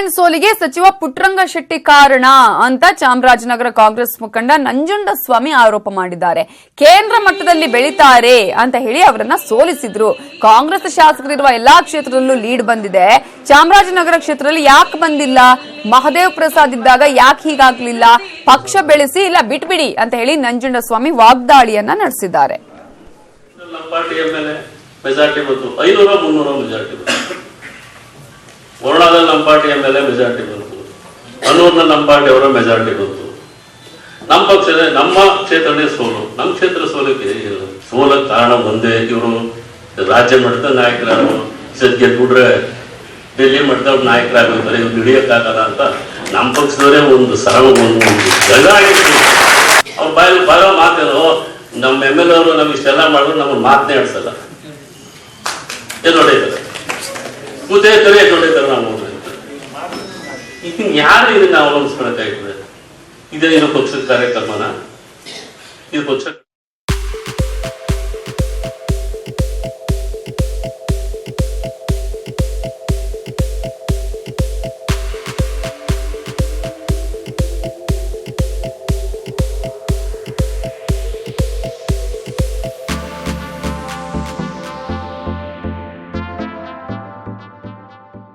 CPN ಸೋಲಿಗೆ ಸಚಿವ ಪುಟ್ಟರಂಗಶೆಟ್ಟಿ ಕಾರಣ ಅಂತ ಚಾಮರಾಜನಗರ ಕಾಂಗ್ರೆಸ್ ಮುಖಂಡ ನಂಜುಂಡಸ್ವಾಮಿ ಆರೋಪ ಮಾಡಿದ್ದಾರೆ. ಕೇಂದ್ರ ಮಟ್ಟದಲ್ಲಿ ಬೆಳೀತಾರೆ ಅಂತ ಹೇಳಿ ಅವರನ್ನ ಸೋಲಿಸಿದ್ರು. ಕಾಂಗ್ರೆಸ್ ಶಾಸಕರಿರುವ ಎಲ್ಲಾ ಕ್ಷೇತ್ರದಲ್ಲೂ ಲೀಡ್ ಬಂದಿದೆ. ಚಾಮರಾಜನಗರ ಕ್ಷೇತ್ರದಲ್ಲಿ ಯಾಕೆ ಬಂದಿಲ್ಲ? ಮಹದೇವ್ ಪ್ರಸಾದ್ ಇದ್ದಾಗ ಯಾಕೆ ಹೀಗಾಗ್ಲಿಲ್ಲ? ಪಕ್ಷ ಬೆಳೆಸಿ ಇಲ್ಲ ಬಿಟ್ಬಿಡಿ ಅಂತ ಹೇಳಿ ನಂಜುಂಡಸ್ವಾಮಿ ವಾಗ್ದಾಳಿಯನ್ನ ನಡೆಸಿದ್ದಾರೆ. ವರುಣಾದಲ್ಲಿ ನಮ್ಮ ಪಾರ್ಟಿ ಎಮ್ಎಲ್ಎ ಮೆಜಾರಿಟಿ ಬಂತು, ಅನೂರ್ನಲ್ಲಿ ನಮ್ಮ ಪಾರ್ಟಿ ಅವರ ಮೆಜಾರಿಟಿ ಬಂತು. ನಮ್ಮ ಪಕ್ಷದ ನಮ್ಮ ಕ್ಷೇತ್ರನೇ ಸೋಲು. ನಮ್ಮ ಕ್ಷೇತ್ರ ಸೋಲಕ್ಕೆ ಕಾರಣ ಒಂದೇ, ಇವರು ರಾಜ್ಯ ಮಟ್ಟದ ನಾಯಕರಾರು ಗೆದ್ಬಿಟ್ರೆ ಡೆಲ್ಲಿ ಮಟ್ಟದ ನಾಯಕರಾಗಿರ್ತಾರೆ, ಇವ್ರು ಹಿಡಿಯಕ್ಕಾಗಲ್ಲ ಅಂತ ನಮ್ಮ ಪಕ್ಷದವರೇ ಒಂದು ಸರಳ ಒಂದು ಜಗ ಆಗಿರ್ತೀವಿ. ಅವ್ರ ಬಾಯಲ್ಲಿ ಬರೋ ಮಾತೇನು, ನಮ್ಮ ಎಮ್ ಎಲ್ ಎ ಅವರು ನಮ್ಗೆ ಇಷ್ಟೆಲ್ಲ ಮಾಡಿದ್ರು ನಮ್ಮನ್ನು ಮಾತನ್ನೇ ಆಡ್ಸಲ್ಲ. ಏನು ಹೊಡೆಯುತ್ತಾರೆ ಕೂತೇತಾರೆ, ಹೊಡೆಯುತ್ತಾರೆ. ನಾವು ಯಾರು ಇದನ್ನ ಅವಲಂಬಿಸ್ಕೊಳಕ್ಕಾಗ್ತದೆ? ಇದೇನು ಪಕ್ಷದ ಕಾರ್ಯಕ್ರಮನ? ಇದು ಪಕ್ಷ